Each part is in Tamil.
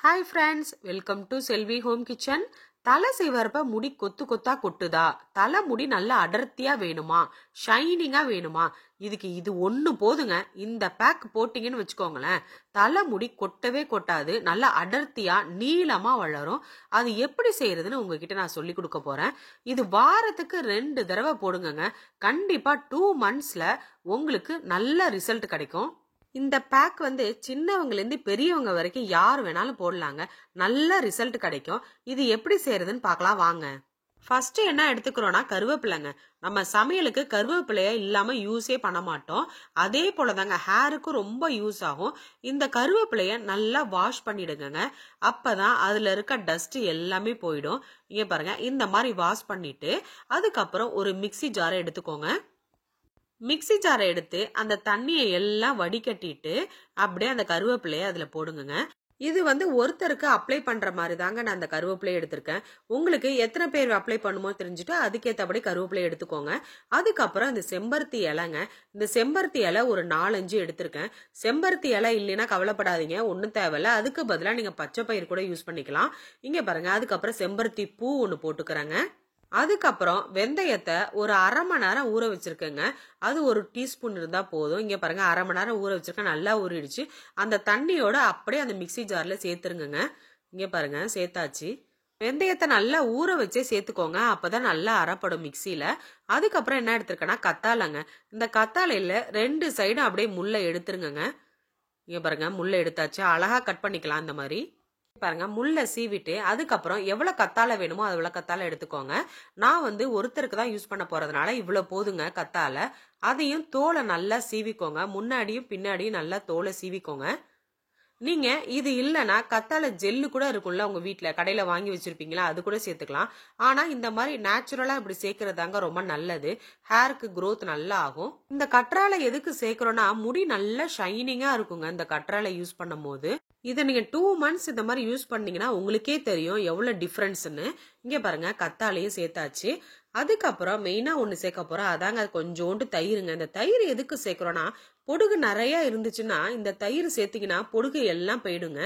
Hi friends, welcome to Selvi home kitchen. தலை செய்வரப்ப முடி கொத்து கொத்தா கொட்டுதா? தலை முடி நல்லா அடர்த்தியா வேணுமா, ஷைனிங்கா வேணுமா? இதுக்கு இது ஒன்று போதுங்க. இந்த பேக் போட்டிங்கன்னு வச்சுக்கோங்களேன், தலை முடி கொட்டவே கொட்டாது, நல்லா அடர்த்தியா நீளமா வளரும். அது எப்படி செய்யறதுன்னு உங்ககிட்ட நான் சொல்லி கொடுக்க போறேன். இது வாரத்துக்கு 2 தடவை போடுங்க. கண்டிப்பா 2 monthsல உங்களுக்கு நல்ல ரிசல்ட் கிடைக்கும். இந்த பேக் சின்னவங்கலேருந்து பெரியவங்க வரைக்கும் யார் வேணாலும் போடலாங்க. நல்ல ரிசல்ட் கிடைக்கும். இது எப்படி செய்யறதுன்னு பார்க்கலாம் வாங்க. ஃபர்ஸ்ட் என்ன எடுத்துக்கிறோம்னா கருவேப்பிலைங்க. நம்ம சமையலுக்கு கருவேப்பிலைய இல்லாம யூஸே பண்ண மாட்டோம். அதே போலதாங்க ஹேருக்கும் ரொம்ப யூஸ் ஆகும். இந்த கருவேப்பிலைய நல்லா வாஷ் பண்ணிடுங்க. அப்பதான் அதுல இருக்க டஸ்ட் எல்லாமே போயிடும். இங்க பாருங்க, இந்த மாதிரி வாஷ் பண்ணிட்டு அதுக்கப்புறம் ஒரு மிக்ஸி ஜாரை எடுத்துக்கோங்க. மிக்ஸி ஜாரை எடுத்து அந்த தண்ணியை எல்லாம் வடிகட்டிட்டு அப்படியே அந்த கருவேப்பிலையை அதுல போடுங்க. இது ஒருத்தருக்கு அப்ளை பண்ற மாதிரி தாங்க நான் அந்த கருவேப்பிலையை எடுத்திருக்கேன். உங்களுக்கு எத்தனை பேர் அப்ளை பண்ணுமோ தெரிஞ்சுட்டு அதுக்கேற்றபடி கருவேப்பிலையை எடுத்துக்கோங்க. அதுக்கப்புறம் இந்த செம்பருத்தி இலைங்க. இந்த செம்பருத்தி இலை ஒரு 4-5 எடுத்திருக்கேன். செம்பருத்தி இலை இல்லைன்னா கவலைப்படாதீங்க, ஒன்றும் தேவையில்ல. அதுக்கு பதிலாக நீங்க பச்சை பயிர் கூட யூஸ் பண்ணிக்கலாம். இங்க பாருங்க, அதுக்கப்புறம் செம்பருத்தி பூ ஒன்று போட்டுக்கிறேங்க. அதுக்கப்புறம் வெந்தயத்தை ஒரு 1/2 மணி நேரம் ஊற வச்சிருக்கேங்க. அது ஒரு டீஸ்பூன் இருந்தா போதும். இங்க பாருங்க, 1/2 மணி நேரம் ஊற வச்சிருக்கேன். நல்லா ஊறிடுச்சு. அந்த தண்ணியோட அப்படியே அந்த மிக்ஸி ஜார்ல சேர்த்துருங்க. இங்க பாருங்க, சேர்த்தாச்சு. வெந்தயத்தை நல்லா ஊற வச்சே சேர்த்துக்கோங்க. அப்பதான் நல்லா அரைப்படும் மிக்சியில. அதுக்கப்புறம் என்ன எடுத்திருக்கேன்னா கத்தாழைங்க. இந்த கத்தாழையில 2 சைடும் அப்படியே முள்ளை எடுத்துருங்க. இங்க பாருங்க, முள்ளை எடுத்தாச்சு. அழகா கட் பண்ணிக்கலாம். இந்த மாதிரி பாருங்க, முள்ளை சீவிட்டு அதுக்கப்புறம் எவ்வளவு கத்தாழை வேணுமோ அவ்வளவு கத்தாழை எடுத்துக்கோங்க. நான் ஒருத்தருக்கு தான் யூஸ் பண்ண போறதுனால இவ்வளவு போதுங்க கத்தாழை. அதையும் தோலை நல்லா சீவிக்கோங்க. முன்னாடியும் பின்னாடியும் நல்லா தோலை சீவிக்கோங்க. நீங்க இது இல்லைன்னா கத்தாழை ஜெல்லு கூட இருக்கும்ல, உங்க வீட்டுல கடையில வாங்கி வச்சிருப்பீங்களா, அது கூட சேர்த்துக்கலாம். ஆனா இந்த மாதிரி நேச்சுரலா இப்படி சேர்க்கறதாங்க ரொம்ப நல்லது. ஹேருக்கு growth நல்லா ஆகும். இந்த கற்றாழை எதுக்கு சேர்க்கிறோம்னா முடி நல்லா ஷைனிங்கா இருக்குங்க இந்த கற்றாழை யூஸ் பண்ணும் போது. இதை நீங்க 2 months இந்த மாதிரி யூஸ் பண்ணீங்கன்னா உங்களுக்கே தெரியும் எவ்வளவு டிஃபரன்ஸ்ன்னு. இங்க பாருங்க, கத்தாழையும் சேர்த்தாச்சு. அதுக்கப்புறம் மெயினா ஒண்ணு சேர்க்க போறோம், அதாங்க கொஞ்சோண்டு தயிருங்க. இந்த தயிர் எதுக்கு சேர்க்கிறோம்னா பொடுகு நிறைய இருந்துச்சுன்னா இந்த தயிர் சேர்த்தீங்கன்னா பொடுகு எல்லாம் போயிடுங்க.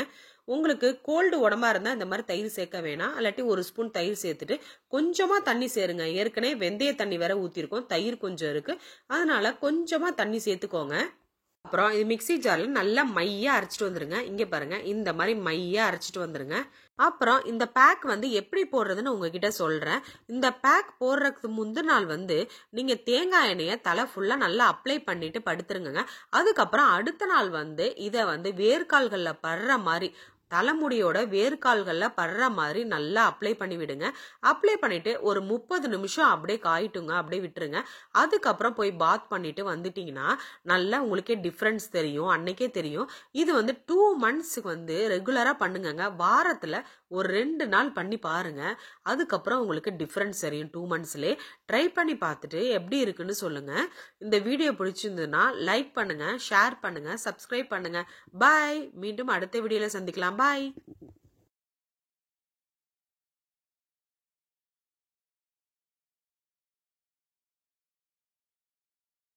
உங்களுக்கு கோல்டு உடம்பா இருந்தா இந்த மாதிரி தயிர் சேர்க்க வேணாம். இல்லாட்டி 1 ஸ்பூன் தயிர் சேர்த்துட்டு கொஞ்சமா தண்ணி சேருங்க. ஏற்கனவே வெந்தய தண்ணி வேற ஊத்திருக்கோம், தயிர் கொஞ்சம் இருக்கு, அதனால கொஞ்சமா தண்ணி சேர்த்துக்கோங்க. அப்புறம் இது மிக்ஸி ஜார்ல நல்லா மையா அரைச்சிட்டு வந்துருங்க. இங்க பாருங்க, இந்த மாதிரி மையா அரைச்சிட்டு வந்துருங்க. அப்புறம் இந்த பேக் எப்படி போடுறதுன்னு உங்ககிட்ட சொல்றேன். இந்த பேக் போடுறதுக்கு முந்தின நாள் நீங்க தேங்காய் எண்ணெயை தலை ஃபுல்லா நல்லா அப்ளை பண்ணிட்டு படுத்துருங்க. அதுக்கப்புறம் அடுத்த நாள் இதை வேர்க்கால்கள்ல படுற மாதிரி, தலைமுடியோட வேர்க்கால்கள்ல படுற மாதிரி நல்லா அப்ளை பண்ணி விடுங்க. அப்ளை பண்ணிட்டு ஒரு 30 நிமிஷம் அப்படியே காயிட்டுங்க, அப்படியே விட்டுருங்க. அதுக்கப்புறம் போய் பாத் பண்ணிட்டு வந்துட்டீங்கன்னா நல்லா உங்களுக்கே டிஃபரன்ஸ் தெரியும், அன்னைக்கே தெரியும். இது 2 monthsக்கு ரெகுலரா பண்ணுங்க. வாரத்துல ஒரு 2 நாள் பண்ணி பாருங்க. அதுக்கப்புறம் உங்களுக்கு டிஃபரன்ஸ் தெரியும் 2 monthsலே. ட்ரை பண்ணி பார்த்துட்டு எப்படி இருக்குன்னு சொல்லுங்க. இந்த வீடியோ பிடிச்சிருந்ததுன்னா லைக் பண்ணுங்க, ஷேர் பண்ணுங்க, சப்ஸ்கிரைப் பண்ணுங்க. பாய். மீண்டும் அடுத்த வீடியோல சந்திக்கலாம். பாய்.